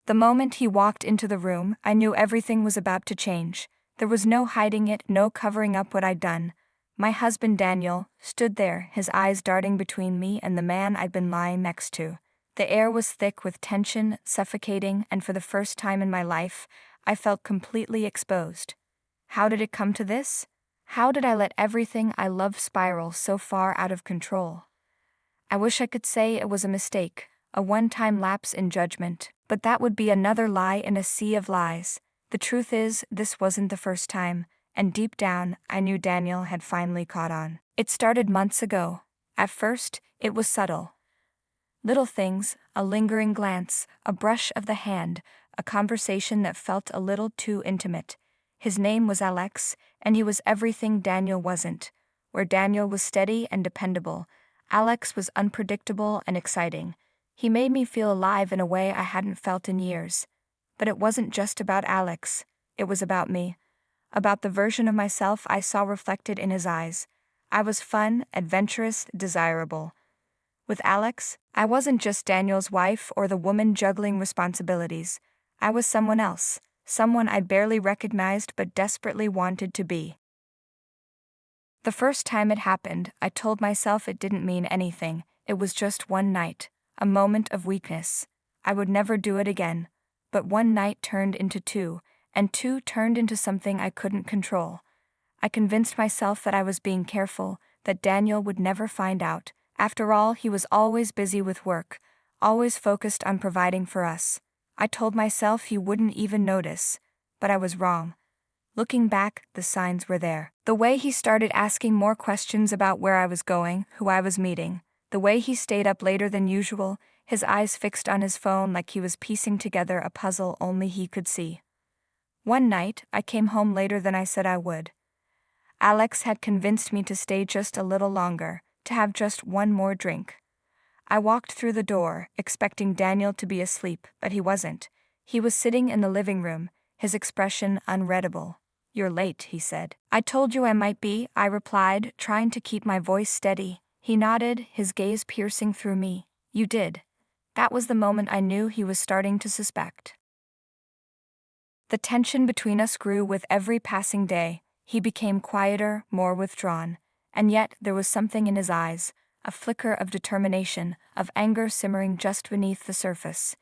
The moment he walked into the room, I knew everything was about to change. There was no hiding it, no covering up what I'd done. My husband Daniel stood there, his eyes darting between me and the man I'd been lying next to. The air was thick with tension, suffocating, and for the first time in my life, I felt completely exposed. How did it come to this? How did I let everything I loved spiral so far out of control? I wish I could say it was a mistake, a one-time lapse in judgment, but that would be another lie in a sea of lies. The truth is, this wasn't the first time, and deep down, I knew Daniel had finally caught on. It started months ago. At first, it was subtle. Little things, a lingering glance, a brush of the hand, a conversation that felt a little too intimate. His name was Alex, and he was everything Daniel wasn't. Where Daniel was steady and dependable, Alex was unpredictable and exciting. He made me feel alive in a way I hadn't felt in years. But it wasn't just about Alex. It was about me. About the version of myself I saw reflected in his eyes. I was fun, adventurous, desirable. With Alex, I wasn't just Daniel's wife or the woman juggling responsibilities. I was someone else, someone I barely recognized but desperately wanted to be. The first time it happened, I told myself it didn't mean anything. It was just one night, a moment of weakness. I would never do it again. But one night turned into two, and two turned into something I couldn't control. I convinced myself that I was being careful, that Daniel would never find out. After all, he was always busy with work, always focused on providing for us. I told myself he wouldn't even notice, but I was wrong. Looking back, the signs were there. The way he started asking more questions about where I was going, who I was meeting, the way he stayed up later than usual, his eyes fixed on his phone like he was piecing together a puzzle only he could see. One night, I came home later than I said I would. Alex had convinced me to stay just a little longer, to have just one more drink. I walked through the door, expecting Daniel to be asleep, but he wasn't. He was sitting in the living room, his expression unreadable. "You're late," he said. "I told you I might be," I replied, trying to keep my voice steady. He nodded, his gaze piercing through me. "You did." That was the moment I knew he was starting to suspect. The tension between us grew with every passing day. He became quieter, more withdrawn. And yet there was something in his eyes, a flicker of determination, of anger simmering just beneath the surface.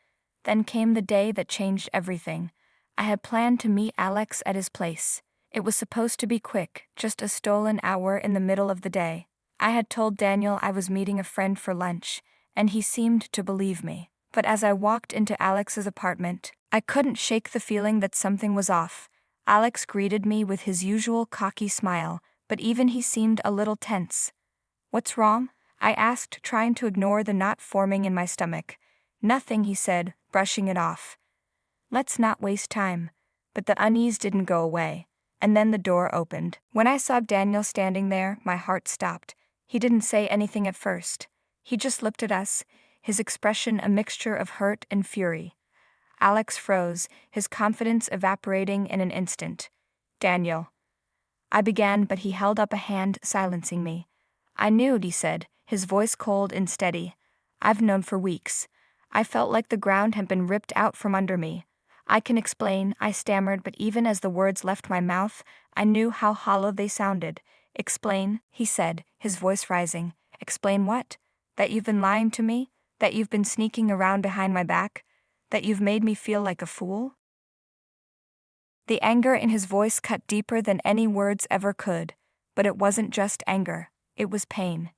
Then came the day that changed everything. I had planned to meet Alex at his place. It was supposed to be quick, just a stolen hour in the middle of the day. I had told Daniel I was meeting a friend for lunch, and he seemed to believe me. But as I walked into Alex's apartment, I couldn't shake the feeling that something was off. Alex greeted me with his usual cocky smile, but even he seemed a little tense. "What's wrong?" I asked, trying to ignore the knot forming in my stomach. "Nothing," he said, brushing it off. "Let's not waste time." But the unease didn't go away. And then the door opened. When I saw Daniel standing there, my heart stopped. He didn't say anything at first. He just looked at us, his expression a mixture of hurt and fury. Alex froze, his confidence evaporating in an instant. "Daniel." I began, but he held up a hand, silencing me. "I knew it," he said, his voice cold and steady. "I've known for weeks. I felt like the ground had been ripped out from under me." "I can explain," I stammered, but even as the words left my mouth, I knew how hollow they sounded. "Explain," he said, his voice rising. "Explain what? That you've been lying to me? That you've been sneaking around behind my back? That you've made me feel like a fool?" The anger in his voice cut deeper than any words ever could. But it wasn't just anger, it was pain.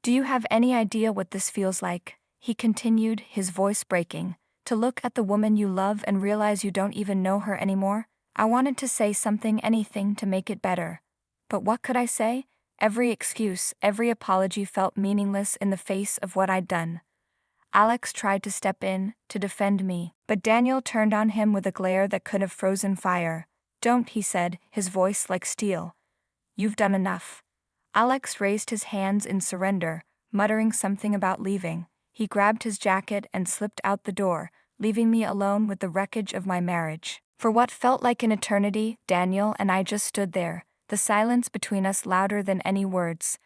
"Do you have any idea what this feels like?" he continued, his voice breaking. "To look at the woman you love and realize you don't even know her anymore?" I wanted to say something, anything, to make it better. But what could I say? Every excuse, every apology felt meaningless in the face of what I'd done. Alex tried to step in, to defend me, but Daniel turned on him with a glare that could have frozen fire. "Don't," he said, his voice like steel. "You've done enough." Alex raised his hands in surrender, muttering something about leaving. He grabbed his jacket and slipped out the door, leaving me alone with the wreckage of my marriage. For what felt like an eternity, Daniel and I just stood there, the silence between us louder than any words.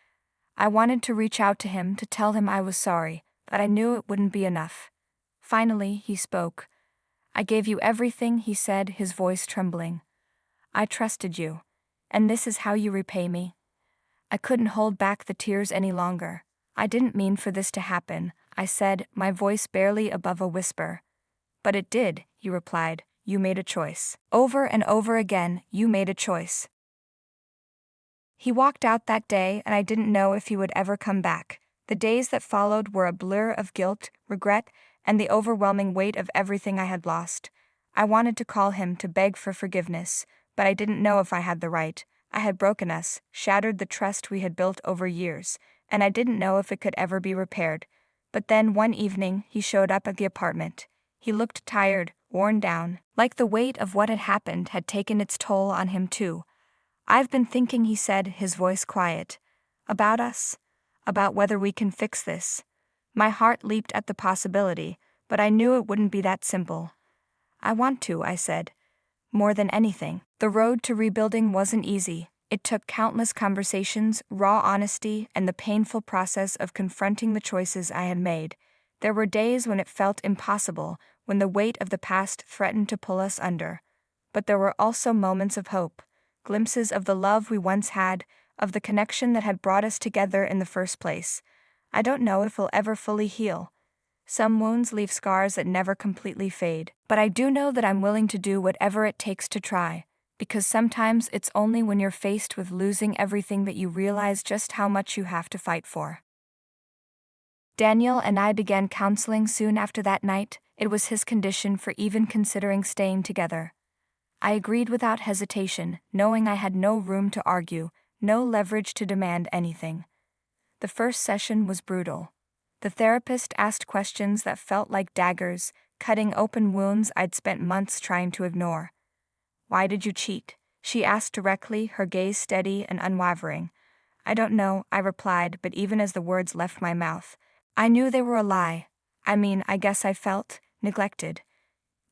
I wanted to reach out to him, to tell him I was sorry, but I knew it wouldn't be enough. Finally, he spoke. I gave you everything, he said, his voice trembling. I trusted you. And this is how you repay me? I couldn't hold back the tears any longer. I didn't mean for this to happen, I said, my voice barely above a whisper. But it did, he replied. You made a choice. Over and over again, you made a choice. He walked out that day, and I didn't know if he would ever come back. The days that followed were a blur of guilt, regret, and the overwhelming weight of everything I had lost. I wanted to call him to beg for forgiveness, but I didn't know if I had the right. I had broken us, shattered the trust we had built over years, and I didn't know if it could ever be repaired. But then one evening, he showed up at the apartment. He looked tired, worn down, like the weight of what had happened had taken its toll on him too. I've been thinking, he said, his voice quiet. About us? About whether we can fix this. My heart leaped at the possibility, but I knew it wouldn't be that simple. I want to, I said. More than anything. The road to rebuilding wasn't easy. It took countless conversations, raw honesty, and the painful process of confronting the choices I had made. There were days when it felt impossible, when the weight of the past threatened to pull us under. But there were also moments of hope, glimpses of the love we once had, of the connection that had brought us together in the first place. I don't know if we'll ever fully heal. Some wounds leave scars that never completely fade, but I do know that I'm willing to do whatever it takes to try, because sometimes it's only when you're faced with losing everything that you realize just how much you have to fight for. Daniel and I began counseling soon after that night. It was his condition for even considering staying together. I agreed without hesitation, knowing I had no room to argue, no leverage to demand anything. The first session was brutal. The therapist asked questions that felt like daggers, cutting open wounds I'd spent months trying to ignore. Why did you cheat? She asked directly, her gaze steady and unwavering. I don't know, I replied, but even as the words left my mouth, I knew they were a lie. I guess I felt neglected.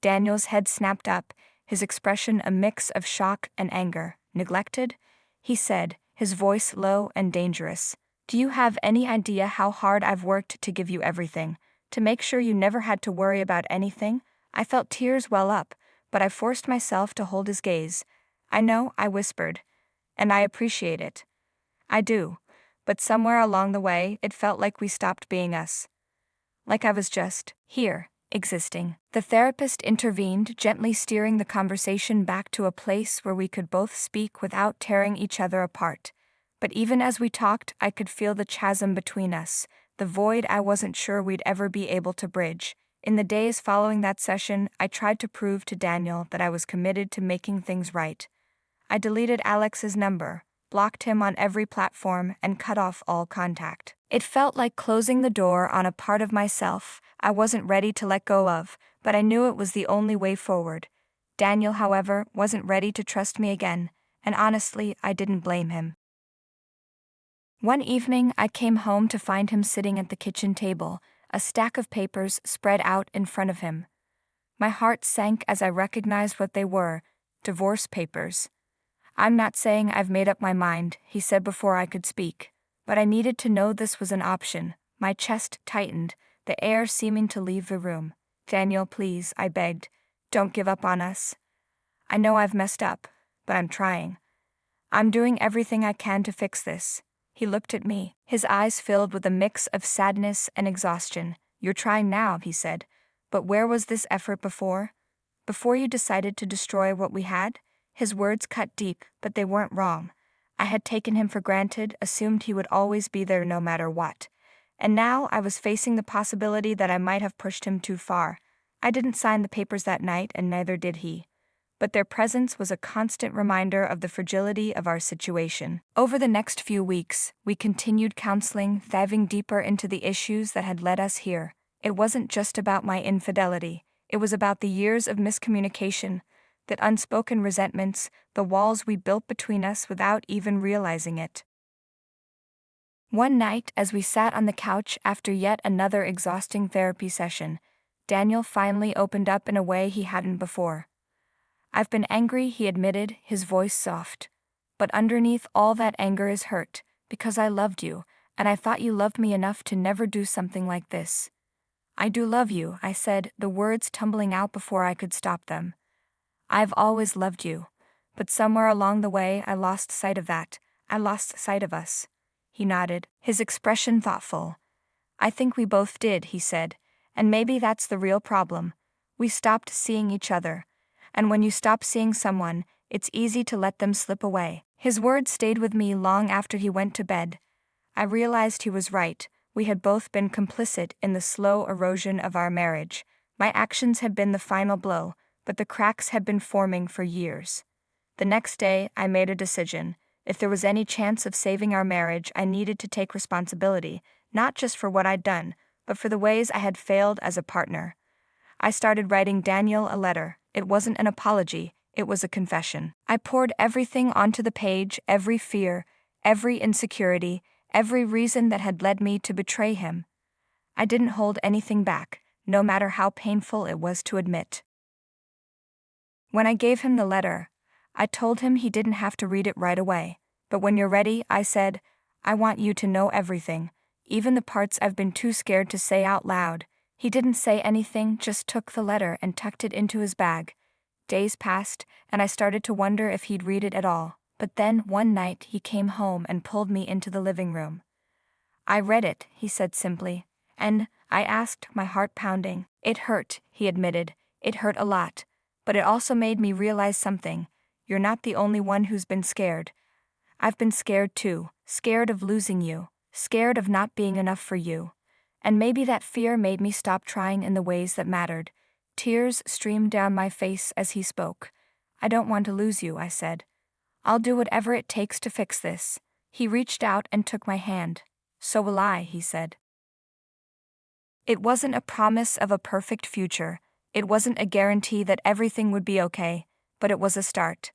Daniel's head snapped up, his expression a mix of shock and anger. Neglected? He said, his voice low and dangerous. Do you have any idea how hard I've worked to give you everything, to make sure you never had to worry about anything? I felt tears well up, but I forced myself to hold his gaze. I know, I whispered. And I appreciate it. I do. But somewhere along the way, it felt like we stopped being us. Like I was just here, existing. The therapist intervened, gently steering the conversation back to a place where we could both speak without tearing each other apart. But even as we talked, I could feel the chasm between us, the void I wasn't sure we'd ever be able to bridge. In the days following that session, I tried to prove to Daniel that I was committed to making things right. I deleted Alex's number, blocked him on every platform, and cut off all contact. It felt like closing the door on a part of myself I wasn't ready to let go of, but I knew it was the only way forward. Daniel, however, wasn't ready to trust me again, and honestly, I didn't blame him. One evening, I came home to find him sitting at the kitchen table, a stack of papers spread out in front of him. My heart sank as I recognized what they were: divorce papers. I'm not saying I've made up my mind, he said before I could speak, but I needed to know this was an option. My chest tightened, the air seeming to leave the room. Daniel, please, I begged. Don't give up on us. I know I've messed up, but I'm trying. I'm doing everything I can to fix this. He looked at me, his eyes filled with a mix of sadness and exhaustion. You're trying now, he said. But where was this effort before? Before you decided to destroy what we had? His words cut deep, but they weren't wrong. I had taken him for granted, assumed he would always be there no matter what. And now I was facing the possibility that I might have pushed him too far. I didn't sign the papers that night, and neither did he. But their presence was a constant reminder of the fragility of our situation. Over the next few weeks, we continued counseling, diving deeper into the issues that had led us here. It wasn't just about my infidelity. It was about the years of miscommunication, that unspoken resentments, the walls we built between us without even realizing it. One night, as we sat on the couch after yet another exhausting therapy session, Daniel finally opened up in a way he hadn't before. I've been angry, he admitted, his voice soft. But underneath all that anger is hurt, because I loved you, and I thought you loved me enough to never do something like this. I do love you, I said, the words tumbling out before I could stop them. I've always loved you. But somewhere along the way I lost sight of that. I lost sight of us. He nodded, his expression thoughtful. I think we both did, he said. And maybe that's the real problem. We stopped seeing each other. And when you stop seeing someone, it's easy to let them slip away. His words stayed with me long after he went to bed. I realized he was right. We had both been complicit in the slow erosion of our marriage. My actions had been the final blow, but the cracks had been forming for years. The next day, I made a decision. If there was any chance of saving our marriage, I needed to take responsibility, not just for what I'd done, but for the ways I had failed as a partner. I started writing Daniel a letter. It wasn't an apology, it was a confession. I poured everything onto the page, every fear, every insecurity, every reason that had led me to betray him. I didn't hold anything back, no matter how painful it was to admit. When I gave him the letter, I told him he didn't have to read it right away. But when you're ready, I said, I want you to know everything, even the parts I've been too scared to say out loud. He didn't say anything, just took the letter and tucked it into his bag. Days passed, and I started to wonder if he'd read it at all. But then, one night, he came home and pulled me into the living room. I read it, he said simply. And, I asked, my heart pounding. It hurt, he admitted. It hurt a lot. But it also made me realize something. You're not the only one who's been scared. I've been scared too, scared of losing you, scared of not being enough for you. And maybe that fear made me stop trying in the ways that mattered. Tears streamed down my face as he spoke. I don't want to lose you, I said. I'll do whatever it takes to fix this. He reached out and took my hand. So will I, he said. It wasn't a promise of a perfect future. It wasn't a guarantee that everything would be okay, but it was a start.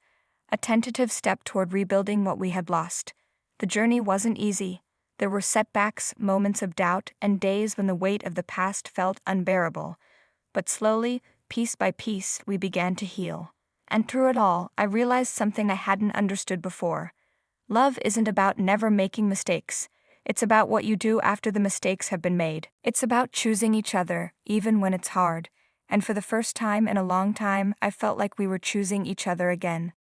A tentative step toward rebuilding what we had lost. The journey wasn't easy. There were setbacks, moments of doubt, and days when the weight of the past felt unbearable. But slowly, piece by piece, we began to heal. And through it all, I realized something I hadn't understood before. Love isn't about never making mistakes. It's about what you do after the mistakes have been made. It's about choosing each other, even when it's hard. And for the first time in a long time, I felt like we were choosing each other again.